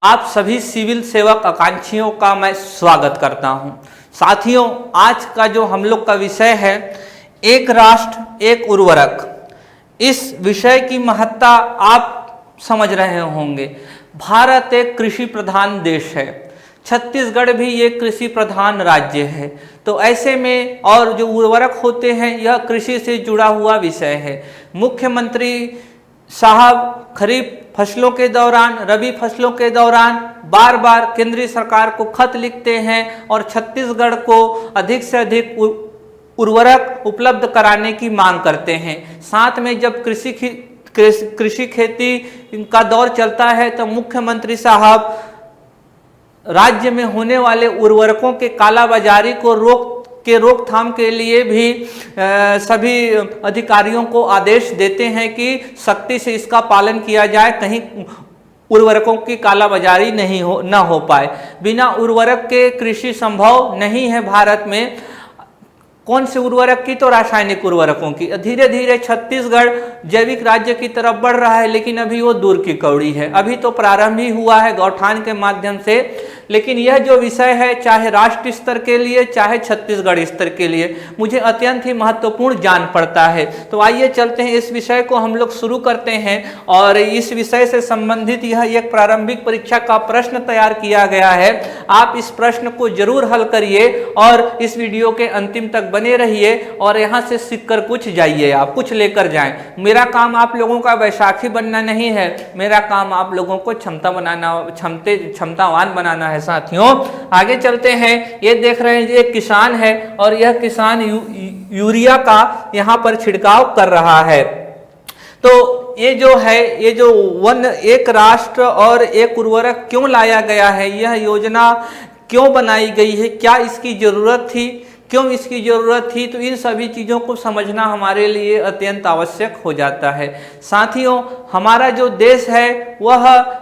आप सभी सिविल सेवक आकांक्षियों का मैं स्वागत करता हूं। साथियों, आज का जो हम लोग का विषय है एक राष्ट्र एक उर्वरक। इस विषय की महत्ता आप समझ रहे होंगे। भारत एक कृषि प्रधान देश है, छत्तीसगढ़ भी एक कृषि प्रधान राज्य है। तो ऐसे में और जो उर्वरक होते हैं यह कृषि से जुड़ा हुआ विषय है। मुख्यमंत्री साहब खरीफ फसलों के दौरान, रबी फसलों के दौरान बार बार केंद्रीय सरकार को खत लिखते हैं और छत्तीसगढ़ को अधिक से अधिक उर्वरक उपलब्ध कराने की मांग करते हैं। साथ में जब कृषि खेती का दौर चलता है तो मुख्यमंत्री साहब राज्य में होने वाले उर्वरकों के कालाबाजारी को रोकथाम के लिए भी सभी अधिकारियों को आदेश देते हैं कि सख्ती से इसका पालन किया जाए, कहीं उर्वरकों की कालाबाजारी न हो पाए। बिना उर्वरक के कृषि संभव नहीं है भारत में। कौन से उर्वरक की, तो रासायनिक उर्वरकों की। धीरे धीरे छत्तीसगढ़ जैविक राज्य की तरफ बढ़ रहा है, लेकिन अभी वो दूर की कौड़ी है। अभी तो प्रारंभ ही हुआ है गौठान के माध्यम से। लेकिन यह जो विषय है, चाहे राष्ट्र स्तर के लिए चाहे छत्तीसगढ़ स्तर के लिए, मुझे अत्यंत ही महत्वपूर्ण जान पड़ता है। तो आइए चलते हैं, इस विषय को हम लोग शुरू करते हैं। और इस विषय से संबंधित यह एक प्रारंभिक परीक्षा का प्रश्न तैयार किया गया है। आप इस प्रश्न को जरूर हल करिए और इस वीडियो के अंतिम तक बने रहिए और यहाँ से सीखकर कुछ जाइए, आप कुछ लेकर जाएं। मेरा काम आप लोगों का बैसाखी बनना नहीं है, मेरा काम आप लोगों को क्षमतावान बनाना है। साथियों, आगे चलते हैं। ये देख रहे हैं, एक किसान है और यह किसान यूरिया का यहाँ पर छिड़काव कर रहा है। तो ये जो है, ये जो एक राष्ट्र और एक उर्वरक क्यों लाया गया है, यह योजना क्यों बनाई गई है, क्या इसकी जरूरत थी, क्यों इसकी ज़रूरत थी, तो इन सभी चीज़ों को समझना हमारे लिए अत्यंत आवश्यक हो जाता है। साथियों, हमारा जो देश है वह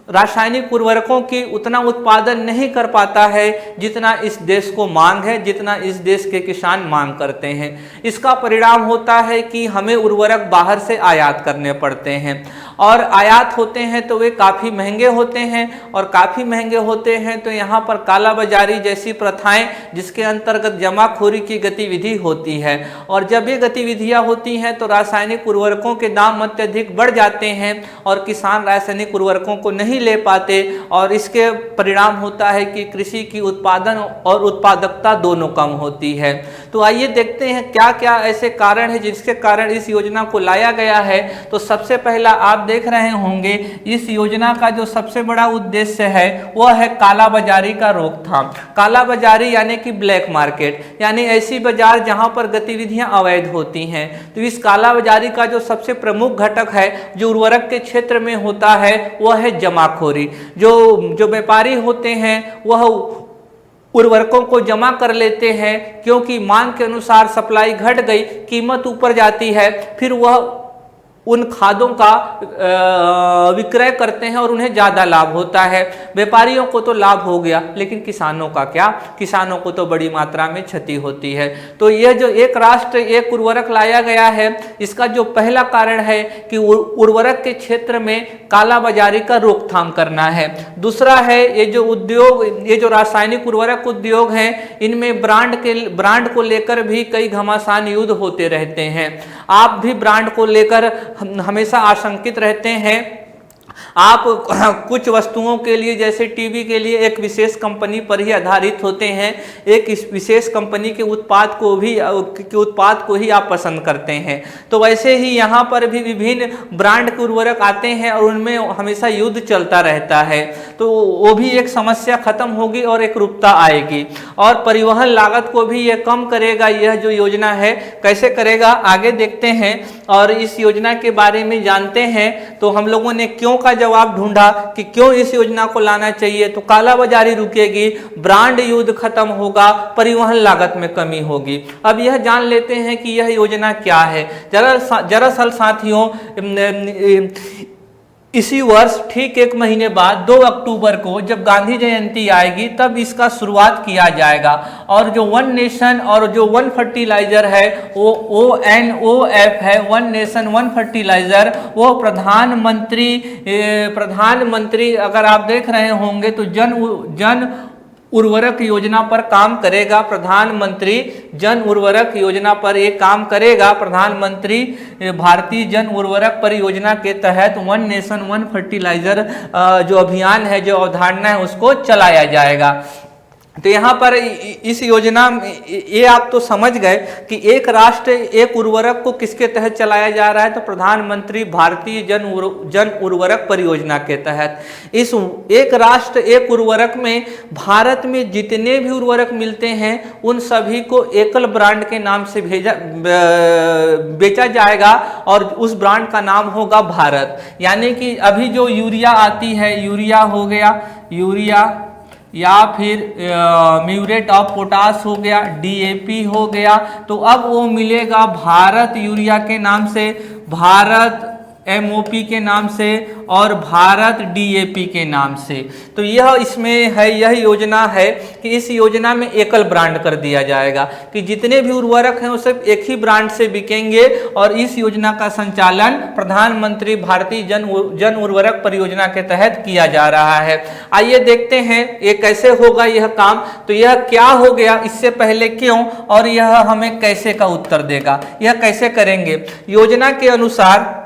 रासायनिक उर्वरकों की उतना उत्पादन नहीं कर पाता है जितना इस देश को मांग है, जितना इस देश के किसान मांग करते हैं। इसका परिणाम होता है कि हमें उर्वरक बाहर से आयात करने पड़ते हैं और आयात होते हैं तो वे काफ़ी महंगे होते हैं और काफ़ी महंगे होते हैं तो यहाँ पर कालाबाजारी जैसी प्रथाएं, जिसके अंतर्गत जमाखोरी की गतिविधि होती है। और जब ये गतिविधियाँ होती हैं तो रासायनिक उर्वरकों के दाम अत्यधिक बढ़ जाते हैं और किसान रासायनिक उर्वरकों को नहीं ले पाते और इसके परिणाम होता है कि कृषि की उत्पादन और उत्पादकता दोनों कम होती है। तो आइए देखते हैं क्या क्या ऐसे कारण है जिसके कारण इस योजना को लाया गया है। तो सबसे पहला आप देख रहे होंगे, इस योजना का जो सबसे बड़ा उद्देश्य है वह है कालाबाजारी का रोकथाम। कालाबाजारी यानी कि ब्लैक मार्केट, यानी ऐसी बाजार जहां पर गतिविधियां अवैध होती हैं। तो इस कालाबाजारी का जो सबसे प्रमुख घटक है जो उर्वरक के क्षेत्र में होता है वह है जमाखोरी। जो व्यापारी होते हैं वह उर्वरकों को जमा कर लेते हैं, क्योंकि मांग के अनुसार सप्लाई घट गई, कीमत ऊपर जाती है, फिर वह उन खादों का विक्रय करते हैं और उन्हें ज़्यादा लाभ होता है। व्यापारियों को तो लाभ हो गया, लेकिन किसानों का क्या, किसानों को तो बड़ी मात्रा में क्षति होती है। तो यह जो एक राष्ट्र एक उर्वरक लाया गया है, इसका जो पहला कारण है कि उर्वरक के क्षेत्र में कालाबाजारी का रोकथाम करना है। दूसरा है ये जो रासायनिक उर्वरक उद्योग हैं, इनमें ब्रांड को लेकर भी कई घमासान युद्ध होते रहते हैं। आप भी ब्रांड को लेकर हमेशा आशंकित रहते हैं। आप कुछ वस्तुओं के लिए, जैसे टीवी के लिए, एक विशेष कंपनी पर ही आधारित होते हैं, एक इस विशेष कंपनी के उत्पाद को ही आप पसंद करते हैं। तो वैसे ही यहाँ पर भी विभिन्न ब्रांड के उर्वरक आते हैं और उनमें हमेशा युद्ध चलता रहता है। तो वो भी एक समस्या खत्म होगी और एक रूपता आएगी और परिवहन लागत को भी यह कम करेगा। यह जो योजना है कैसे करेगा, आगे देखते हैं और इस योजना के बारे में जानते हैं। तो हम लोगों ने क्यों का जवाब ढूंढा कि क्यों इस योजना को लाना चाहिए। तो कालाबाजारी रुकेगी, ब्रांड युद्ध खत्म होगा, परिवहन लागत में कमी होगी। अब यह जान लेते हैं कि यह योजना क्या है। दरअसल साथियों, इसी वर्ष ठीक 1 महीने बाद 2 अक्टूबर को जब गांधी जयंती आएगी तब इसका शुरुआत किया जाएगा। और जो वन नेशन और जो वन फर्टिलाइजर है वो ONOF है, वन नेशन वन फर्टिलाइजर, वो प्रधानमंत्री अगर आप देख रहे होंगे तो जन उर्वरक योजना पर काम करेगा। प्रधानमंत्री जन उर्वरक योजना पर एक काम करेगा। प्रधानमंत्री भारतीय जन उर्वरक परियोजना के तहत वन नेशन वन फर्टिलाइजर जो अभियान है, जो अवधारणा है, उसको चलाया जाएगा। तो यहाँ पर इस योजना में ये आप तो समझ गए कि एक राष्ट्र एक उर्वरक को किसके तहत चलाया जा रहा है, तो प्रधानमंत्री भारतीय जन उर्वरक परियोजना के तहत। इस एक राष्ट्र एक उर्वरक में भारत में जितने भी उर्वरक मिलते हैं उन सभी को एकल ब्रांड के नाम से बेचा जाएगा और उस ब्रांड का नाम होगा भारत। यानी कि अभी जो यूरिया आती है, यूरिया हो गया, यूरिया या फिर म्यूरेट ऑफ पोटास हो गया, DAP हो गया, तो अब वो मिलेगा भारत यूरिया के नाम से, भारत MOP के नाम से और भारत DAP के नाम से। तो यह इसमें है, यह योजना है कि इस योजना में एकल ब्रांड कर दिया जाएगा कि जितने भी उर्वरक हैं वो सिर्फ एक ही ब्रांड से बिकेंगे। और इस योजना का संचालन प्रधानमंत्री भारतीय जन उर्वरक परियोजना के तहत किया जा रहा है। आइए देखते हैं ये कैसे होगा यह काम। तो यह क्या हो गया, इससे पहले क्यों, और यह हमें कैसे का उत्तर देगा, यह कैसे करेंगे। योजना के अनुसार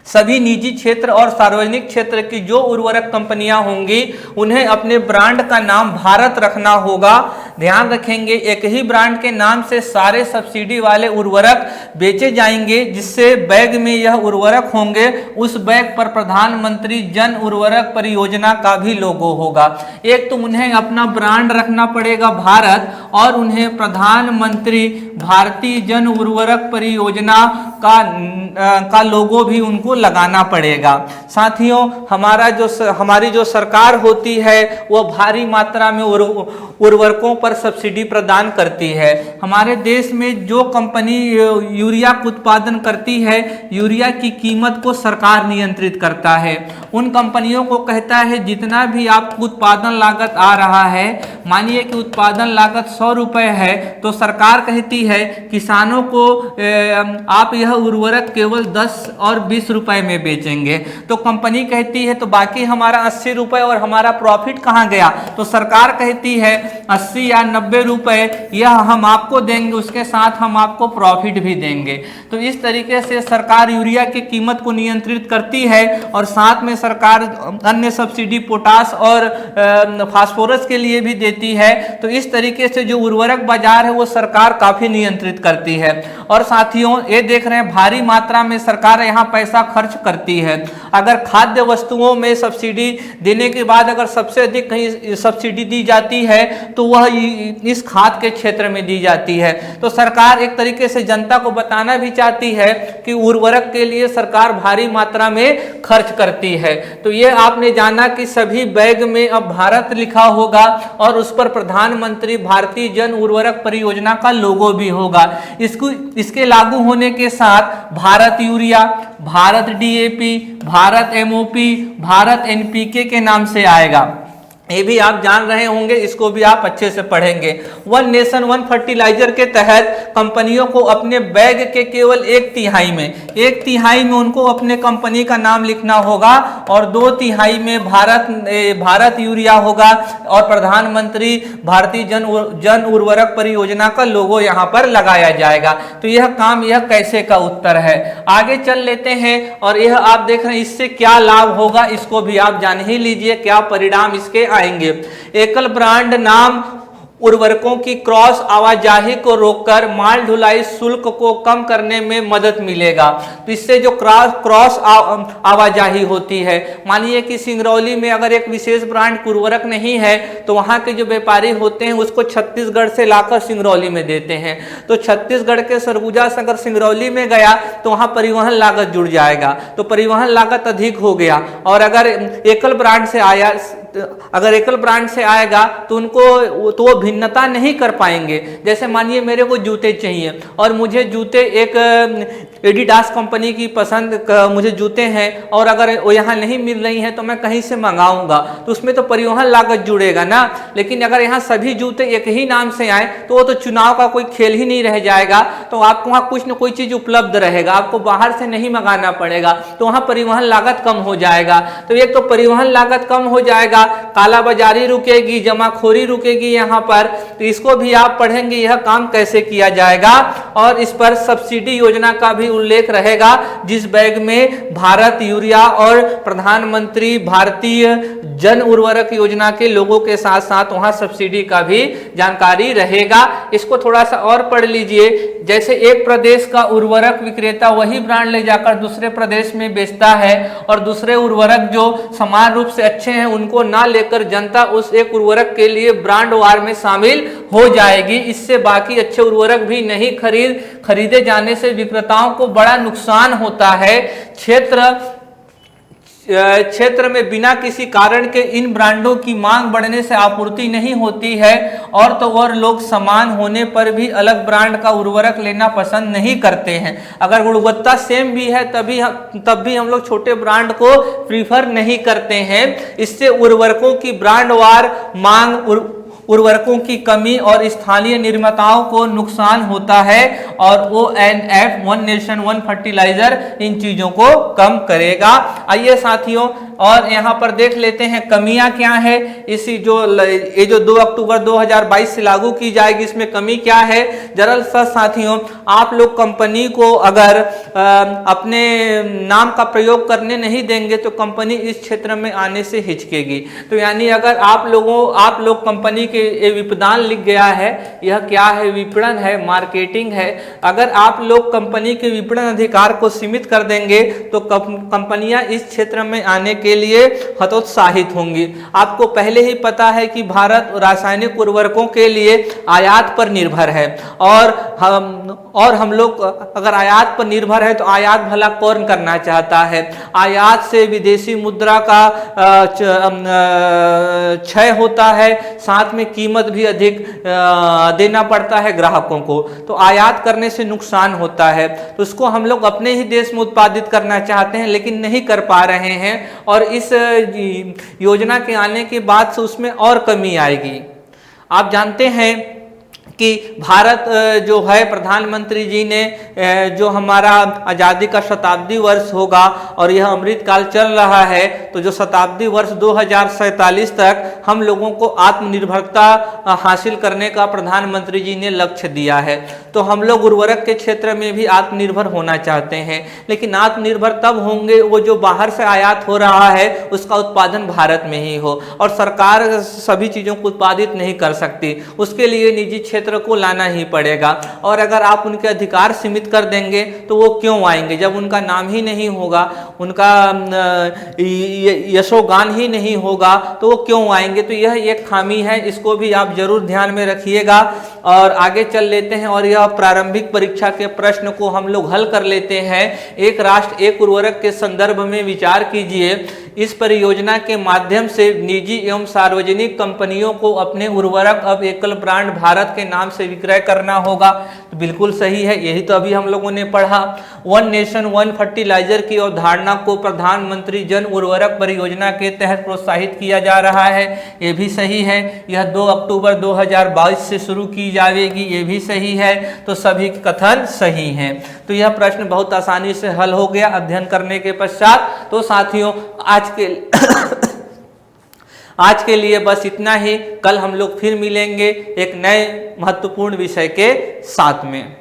सभी निजी क्षेत्र और सार्वजनिक क्षेत्र की जो उर्वरक कंपनियां होंगी उन्हें अपने ब्रांड का नाम भारत रखना होगा। ध्यान रखेंगे एक ही ब्रांड के नाम से सारे सब्सिडी वाले उर्वरक बेचे जाएंगे। जिससे बैग में यह उर्वरक होंगे उस बैग पर प्रधानमंत्री जन उर्वरक परियोजना का भी लोगो होगा। एक तो उन्हें अपना ब्रांड रखना पड़ेगा भारत, और उन्हें प्रधानमंत्री भारतीय जन उर्वरक परियोजना का लोगो भी उनको लगाना पड़ेगा। साथियों, हमारी जो सरकार होती है वो भारी मात्रा में उर्वरकों पर सब्सिडी प्रदान करती है। हमारे देश में जो कंपनी यूरिया का उत्पादन करती है, यूरिया की कीमत को सरकार नियंत्रित करता है। उन कंपनियों को कहता है जितना भी आपको उत्पादन लागत आ रहा है, मानिए कि उत्पादन लागत 100 रुपए है, तो सरकार कहती है किसानों को आप यह उर्वरक केवल 10 और 20 रुपए में बेचेंगे। तो कंपनी कहती है तो बाकी हमारा 80 रुपए और हमारा प्रॉफिट कहाँ गया, तो सरकार कहती है 80 या 90 रुपए यह हम आपको देंगे, उसके साथ हम आपको प्रॉफिट भी देंगे। तो इस तरीके से सरकार यूरिया की कीमत को नियंत्रित करती है और साथ में सरकार अन्य सब्सिडी पोटास और फास्फोरस के लिए भी देती है। तो इस तरीके से जो उर्वरक बाजार है वो सरकार काफी नियंत्रित करती है। और साथियों, ये देख रहे हैं भारी मात्रा में सरकार यहाँ पैसा खर्च करती है। अगर खाद्य वस्तुओं में सब्सिडी देने के बाद अगर सबसे अधिक कहीं सब्सिडी दी जाती है तो वह इस खाद के क्षेत्र में दी जाती है। तो सरकार एक तरीके से जनता को बताना भी चाहती है कि उर्वरक के लिए सरकार भारी मात्रा में खर्च करती है। तो ये आपने जाना कि सभी बैग में अब भारत लिखा होगा और उस पर प्रधानमंत्री भारतीय जन उर्वरक परियोजना का लोगो भी होगा। इसके लागू होने के साथ Bharat urea, Bharat DAP, Bharat MOP, Bharat NPK के नाम से आएगा। ये भी आप जान रहे होंगे, इसको भी आप अच्छे से पढ़ेंगे। वन नेशन वन फर्टिलाइजर के तहत कंपनियों को अपने बैग के केवल 1/3 में उनको अपने कंपनी का नाम लिखना होगा और 2/3 में भारत यूरिया होगा और प्रधानमंत्री भारतीय जन उर्वरक परियोजना का लोगो यहाँ पर लगाया जाएगा। तो यह काम, यह कैसे का उत्तर है। आगे चल लेते हैं और यह आप देख रहे हैं इससे क्या लाभ होगा, इसको भी आप जान ही लीजिए क्या परिणाम इसके आएंगे। एकल ब्रांड नाम उर्वरकों की क्रॉस आवाजाही को रोककर माल ढुलाई शुल्क को कम करने में मदद मिलेगा। तो इससे जो क्रॉस आवाजाही होती है, मानिए कि सिंगरौली में अगर एक विशेष ब्रांड उर्वरक नहीं है तो वहां के जो व्यापारी होते हैं उसको छत्तीसगढ़ से लाकर सिंगरौली में देते हैं। तो छत्तीसगढ़ के सरगुजा से अगर सिंगरौली में गया तो वहां परिवहन लागत जुड़ जाएगा, तो परिवहन लागत अधिक हो गया। और अगर एकल ब्रांड से आया अगर एकल ब्रांड से आएगा तो वो भिन्नता नहीं कर पाएंगे। जैसे मानिए मेरे को जूते चाहिए और मुझे जूते एक एडिडास कंपनी की पसंद मुझे जूते हैं और अगर वो यहाँ नहीं मिल रही हैं तो मैं कहीं से मंगाऊंगा, तो उसमें तो परिवहन लागत जुड़ेगा ना। लेकिन अगर यहाँ सभी जूते एक ही नाम से आए तो वो तो चुनाव का कोई खेल ही नहीं रह जाएगा, तो आपको वहाँ कुछ न कोई चीज उपलब्ध रहेगा, आपको बाहर से नहीं मंगाना पड़ेगा, तो वहाँ परिवहन लागत कम हो जाएगा। तो एक तो परिवहन लागत कम हो जाएगा, कालाबाजारी रुकेगी, जमाखोरी रुकेगी यहाँ पर। तो इसको भी आप पढ़ेंगे यह काम कैसे किया जाएगा, और इस पर सब्सिडी योजना का भी उल्लेख रहेगा, जिस बैग में भारत यूरिया और प्रधानमंत्री भारतीय जन उर्वरक योजना के लोगों के साथ साथ वहां सब्सिडी का भी जानकारी रहेगा। इसको थोड़ा सा और पढ़ लीजिए। जैसे एक प्रदेश का उर्वरक विक्रेता वही ब्रांड ले जाकर दूसरे प्रदेश में बेचता है और दूसरे उर्वरक जो समान रूप से अच्छे हैं उनको ना लेकर जनता उस एक उर्वरक के लिए ब्रांड वार में शामिल हो जाएगी। इससे बाकी अच्छे उर्वरक भी नहीं खरीदे जाने से विक्रेताओं को बड़ा नुकसान होता है। क्षेत्र में बिना किसी कारण के इन ब्रांडों की मांग बढ़ने से आपूर्ति नहीं होती है, और तो और लोग समान होने पर भी अलग ब्रांड का उर्वरक लेना पसंद नहीं करते हैं। अगर गुणवत्ता सेम भी है तब भी हम लोग छोटे ब्रांड को प्रीफर नहीं करते हैं। इससे उर्वरकों की ब्रांडवार मांग, उर्वरकों की कमी और स्थानीय निर्माताओं को नुकसान होता है, और ONF one nation one fertiliser इन चीजों को कम करेगा। आइए साथियों, और यहाँ पर देख लेते हैं कमियां क्या है। इसी ये जो 2 अक्टूबर 2022 से लागू की जाएगी, इसमें कमी क्या है जरा सा साथियों। आप लोग कंपनी को अगर अपने नाम का प्रयोग करने नहीं देंगे तो कंपनी इस क्षेत्र में आने से हिचकेगी। तो यानी अगर आप लोग कंपनी के विपदान लिख गया है, यह क्या है, विपणन है, मार्केटिंग है। अगर आप लोग कंपनी के विपणन अधिकार को सीमित कर देंगे तो कंपनियां इस क्षेत्र में आने के लिए हतोत्साहित होंगी। आपको पहले ही पता है कि भारत रासायनिक उर्वरकों के लिए आयात पर निर्भर है, और हम लोग अगर आयात पर निर्भर है तो आयात भला कौन करना चाहता है। आयात से विदेशी मुद्रा का क्षय होता है, साथ में कीमत भी अधिक देना पड़ता है ग्राहकों को, तो आयात करने से नुकसान होता है। तो उसको हम लोग अपने ही देश में उत्पादित करना चाहते हैं लेकिन नहीं कर पा रहे हैं, और इस योजना के आने के बाद से उसमें और कमी आएगी। आप जानते हैं कि भारत जो है, प्रधानमंत्री जी ने जो हमारा आज़ादी का शताब्दी वर्ष होगा और यह अमृतकाल चल रहा है, तो जो शताब्दी वर्ष 2047 तक हम लोगों को आत्मनिर्भरता हासिल करने का प्रधानमंत्री जी ने लक्ष्य दिया है। तो हम लोग उर्वरक के क्षेत्र में भी आत्मनिर्भर होना चाहते हैं, लेकिन आत्मनिर्भर तब होंगे वो जो बाहर से आयात हो रहा है उसका उत्पादन भारत में ही हो, और सरकार सभी चीज़ों को उत्पादित नहीं कर सकती, उसके लिए निजी क्षेत्र को लाना ही पड़ेगा। और अगर आप उनके अधिकार सीमित कर देंगे तो वो क्यों आएंगे, जब उनका नाम ही नहीं होगा, उनका यशोगान ही नहीं होगा, तो वो क्यों आएंगे। तो यह एक खामी है, इसको भी आप जरूर ध्यान में रखिएगा। और आगे चल लेते हैं और यह प्रारंभिक परीक्षा के प्रश्न को हम लोग हल कर लेते हैं। एक राष्ट्र एक उर्वरक के संदर्भ में विचार कीजिए। इस परियोजना के माध्यम से निजी एवं सार्वजनिक कंपनियों को अपने उर्वरक अब एकल ब्रांड भारत के नाम से विक्रय करना होगा। तो बिल्कुल सही है, यही तो अभी हम लोगों ने पढ़ा। वन नेशन वन फर्टिलाइजर की अवधारणा को प्रधानमंत्री जन उर्वरक परियोजना के तहत प्रोत्साहित किया जा रहा है, ये भी सही है। यह 2 अक्टूबर 2022 से शुरू की जाएगी, ये भी सही है। तो सभी कथन सही हैं। तो यह प्रश्न बहुत आसानी से हल हो गया अध्ययन करने के पश्चात। तो साथियों आज के लिए बस इतना ही। कल हम लोग फिर मिलेंगे एक नए महत्वपूर्ण विषय के साथ में।